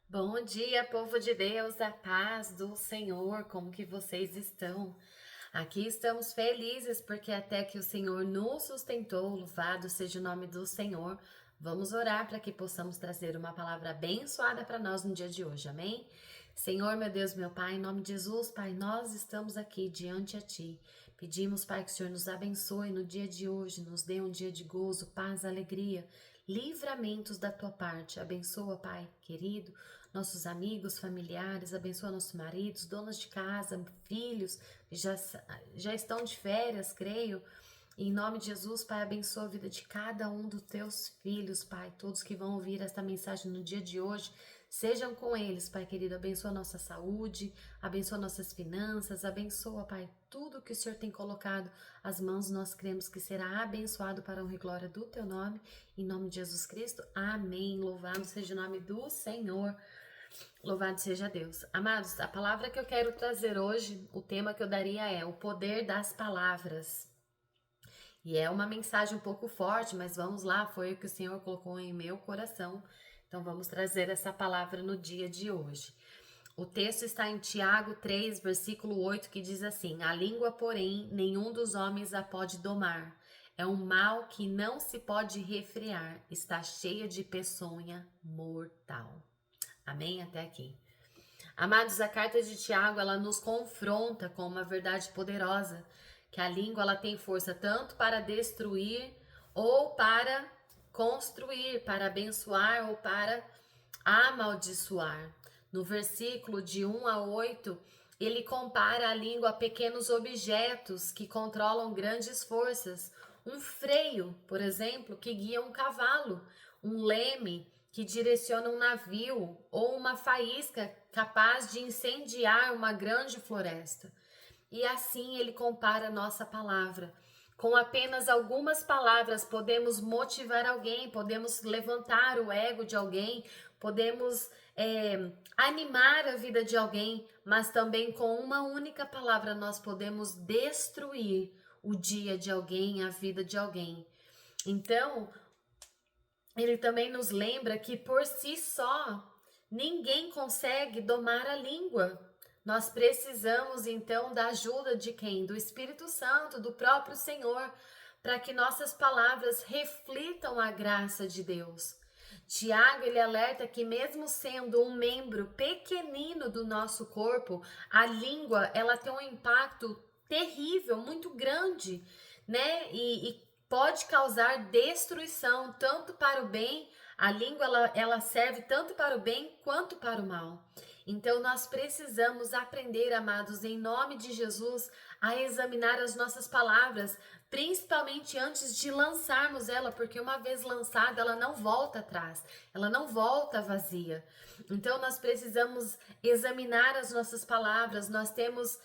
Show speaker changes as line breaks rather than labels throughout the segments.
Bom dia, povo de Deus, a paz do Senhor, como que vocês estão? Aqui estamos felizes porque até que o Senhor nos sustentou, louvado seja o nome do Senhor. Vamos orar para que possamos trazer uma palavra abençoada para nós no dia de hoje, amém? Senhor, meu Deus, meu Pai, em nome de Jesus, Pai, nós estamos aqui diante a Ti. Pedimos, Pai, que o Senhor nos abençoe no dia de hoje, nos dê um dia de gozo, paz, alegria, livramentos da Tua parte. Abençoa, Pai, querido, nossos amigos, familiares, abençoa nossos maridos, donas de casa, filhos, que já estão de férias, creio. Em nome de Jesus, Pai, abençoa a vida de cada um dos teus filhos, Pai. Todos que vão ouvir esta mensagem no dia de hoje, sejam com eles, Pai querido. Abençoa a nossa saúde, abençoa nossas finanças, abençoa, Pai, tudo que o Senhor tem colocado às mãos. Nós cremos que será abençoado para a honra e glória do teu nome. Em nome de Jesus Cristo, amém. Louvado seja o nome do Senhor. Louvado seja Deus. Amados, a palavra que eu quero trazer hoje, o tema que eu daria é o poder das palavras. E é uma mensagem um pouco forte, mas vamos lá, foi o que o Senhor colocou em meu coração. Então vamos trazer essa palavra no dia de hoje. O texto está em Tiago 3, versículo 8, que diz assim: A língua, porém, nenhum dos homens a pode domar. É um mal que não se pode refrear, está cheia de peçonha mortal. Amém? Até aqui. Amados, a carta de Tiago, ela nos confronta com uma verdade poderosa, que a língua ela tem força tanto para destruir ou para construir, para abençoar ou para amaldiçoar. No versículo de 1 a 8, ele compara a língua a pequenos objetos que controlam grandes forças. Um freio, por exemplo, que guia um cavalo, um leme que direciona um navio ou uma faísca capaz de incendiar uma grande floresta. E assim ele compara a nossa palavra. Com apenas algumas palavras podemos motivar alguém, podemos levantar o ego de alguém, podemos animar a vida de alguém, mas também com uma única palavra nós podemos destruir o dia de alguém, a vida de alguém. Então, ele também nos lembra que por si só ninguém consegue domar a língua. Nós precisamos então da ajuda de quem? Do Espírito Santo, do próprio Senhor, para que nossas palavras reflitam a graça de Deus. Tiago, ele alerta que mesmo sendo um membro pequenino do nosso corpo, a língua, ela tem um impacto terrível, muito grande, né? E pode causar destruição tanto para o bem, a língua ela serve tanto para o bem quanto para o mal. Então nós precisamos aprender, amados, em nome de Jesus, a examinar as nossas palavras, principalmente antes de lançarmos ela, porque uma vez lançada, ela não volta atrás, ela não volta vazia. Então nós precisamos examinar as nossas palavras, nós temos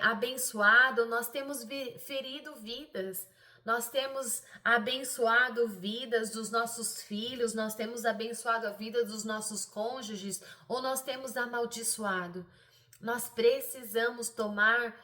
abençoado, nós temos ferido vidas. Nós temos abençoado vidas dos nossos filhos, nós temos abençoado a vida dos nossos cônjuges, ou nós temos amaldiçoado. Nós precisamos tomar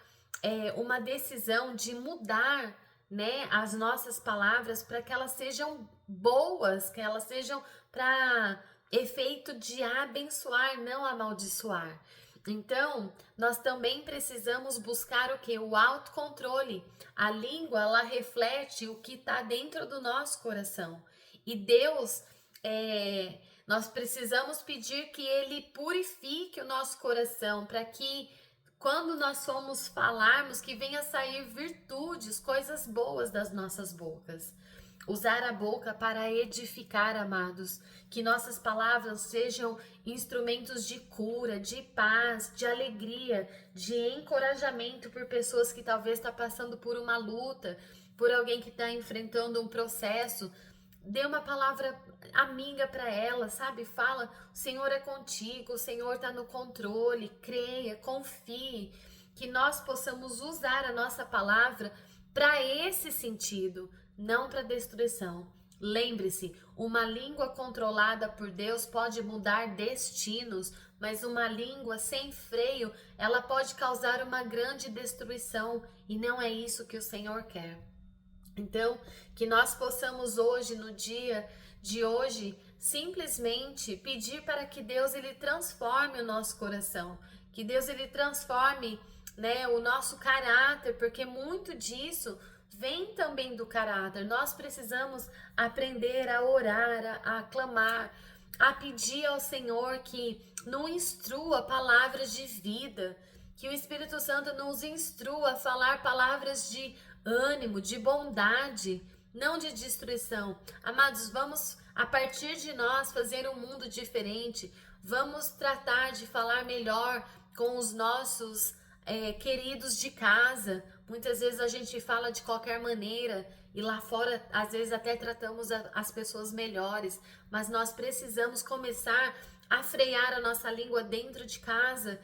uma decisão de mudar, né, as nossas palavras para que elas sejam boas, que elas sejam para efeito de abençoar, não amaldiçoar. Então, nós também precisamos buscar o que? O autocontrole. A língua, ela reflete o que está dentro do nosso coração. E Deus, nós precisamos pedir que Ele purifique o nosso coração para que quando nós formos falarmos, que venha sair virtudes, coisas boas das nossas bocas. Usar a boca para edificar, amados. Que nossas palavras sejam instrumentos de cura, de paz, de alegria, de encorajamento por pessoas que talvez estão passando por uma luta, por alguém que está enfrentando um processo. Dê uma palavra amiga para ela, sabe? Fala, o Senhor é contigo, o Senhor está no controle, creia, confie, que nós possamos usar a nossa palavra para esse sentido, não para destruição. Lembre-se, uma língua controlada por Deus pode mudar destinos, mas uma língua sem freio, ela pode causar uma grande destruição, e não é isso que o Senhor quer. Então, que nós possamos hoje, no dia de hoje, simplesmente pedir para que Deus ele transforme o nosso coração, que Deus ele transforme, né, o nosso caráter, porque muito disso vem também do caráter. Nós precisamos aprender a orar, a clamar, a pedir ao Senhor que nos instrua palavras de vida, que o Espírito Santo nos instrua a falar palavras de ânimo, de bondade, não de destruição. Amados, vamos a partir de nós fazer um mundo diferente. Vamos tratar de falar melhor com os nossos queridos de casa. Muitas vezes a gente fala de qualquer maneira e lá fora às vezes até tratamos as pessoas melhores, mas nós precisamos começar a frear a nossa língua dentro de casa,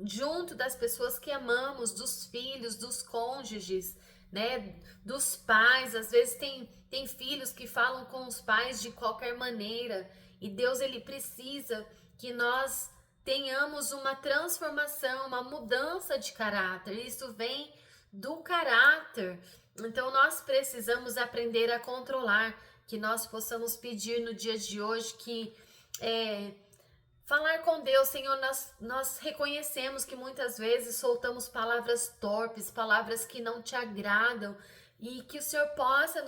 junto das pessoas que amamos, dos filhos, dos cônjuges, né, dos pais. Às vezes tem filhos que falam com os pais de qualquer maneira, e Deus ele precisa que nós tenhamos uma transformação, uma mudança de caráter. Isso vem do caráter. Então nós precisamos aprender a controlar, que nós possamos pedir no dia de hoje que falar com Deus. Senhor, nós reconhecemos que muitas vezes soltamos palavras torpes, palavras que não te agradam, e que o Senhor possa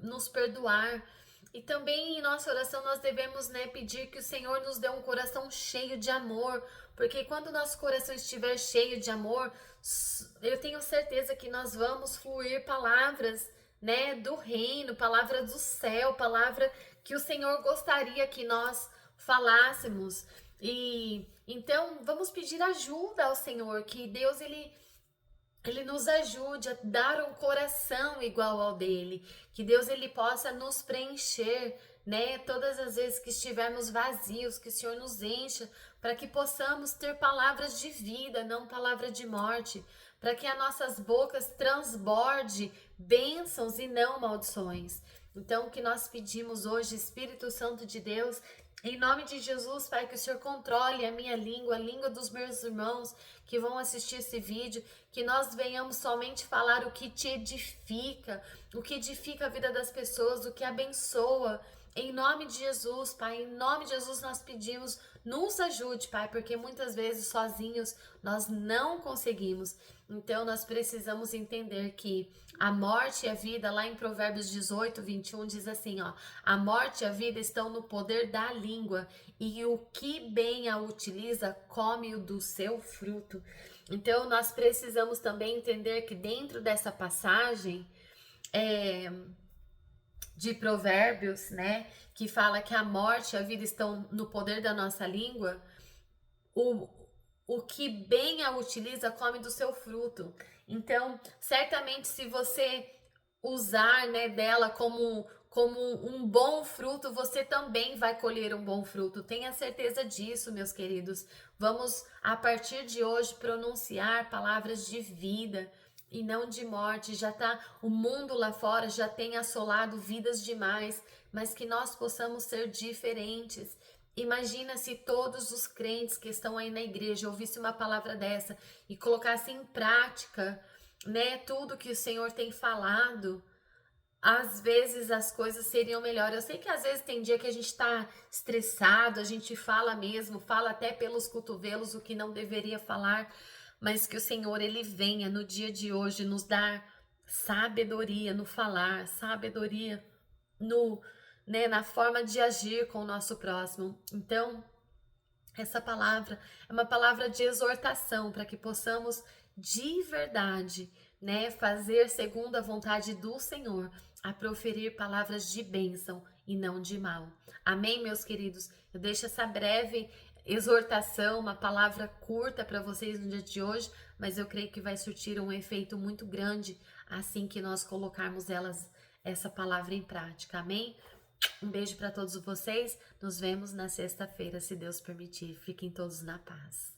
nos perdoar. E também em nossa oração nós devemos, pedir que o Senhor nos dê um coração cheio de amor, porque quando o nosso coração estiver cheio de amor, eu tenho certeza que nós vamos fluir palavras, do reino, palavra do céu, palavra que o Senhor gostaria que nós falássemos. E então vamos pedir ajuda ao Senhor, que Deus ele nos ajude a dar um coração igual ao dele, que Deus ele possa nos preencher, todas as vezes que estivermos vazios, que o Senhor nos encha, para que possamos ter palavras de vida, não palavra de morte, para que as nossas bocas transborde bênçãos e não maldições. Então, o que nós pedimos hoje, Espírito Santo de Deus, em nome de Jesus, Pai, que o Senhor controle a minha língua, a língua dos meus irmãos que vão assistir esse vídeo, que nós venhamos somente falar o que te edifica, o que edifica a vida das pessoas, o que abençoa. Em nome de Jesus, Pai, em nome de Jesus nós pedimos, nos ajude, Pai, porque muitas vezes sozinhos nós não conseguimos. Então nós precisamos entender que a morte e a vida, lá em Provérbios 18, 21, diz assim, a morte e a vida estão no poder da língua, e o que bem a utiliza, come-o do seu fruto. Então nós precisamos também entender que dentro dessa passagem de Provérbios, que fala que a morte e a vida estão no poder da nossa língua, o que bem a utiliza, come do seu fruto. Então, certamente, se você usar, dela como um bom fruto, você também vai colher um bom fruto. Tenha certeza disso, meus queridos. Vamos, a partir de hoje, pronunciar palavras de vida e não de morte. O mundo lá fora já tem assolado vidas demais, mas que nós possamos ser diferentes. Imagina se todos os crentes que estão aí na igreja ouvissem uma palavra dessa e colocassem em prática, tudo que o Senhor tem falado. Às vezes as coisas seriam melhores. Eu sei que às vezes tem dia que a gente está estressado, a gente fala mesmo, fala até pelos cotovelos o que não deveria falar, mas que o Senhor ele venha no dia de hoje nos dar sabedoria no falar, sabedoria na forma de agir com o nosso próximo. Então, essa palavra é uma palavra de exortação para que possamos de verdade, fazer segundo a vontade do Senhor, a proferir palavras de bênção e não de mal. Amém, meus queridos? Eu deixo essa breve exortação, uma palavra curta para vocês no dia de hoje, mas eu creio que vai surtir um efeito muito grande assim que nós colocarmos essa palavra em prática. Amém? Um beijo para todos vocês. Nos vemos na sexta-feira, se Deus permitir. Fiquem todos na paz.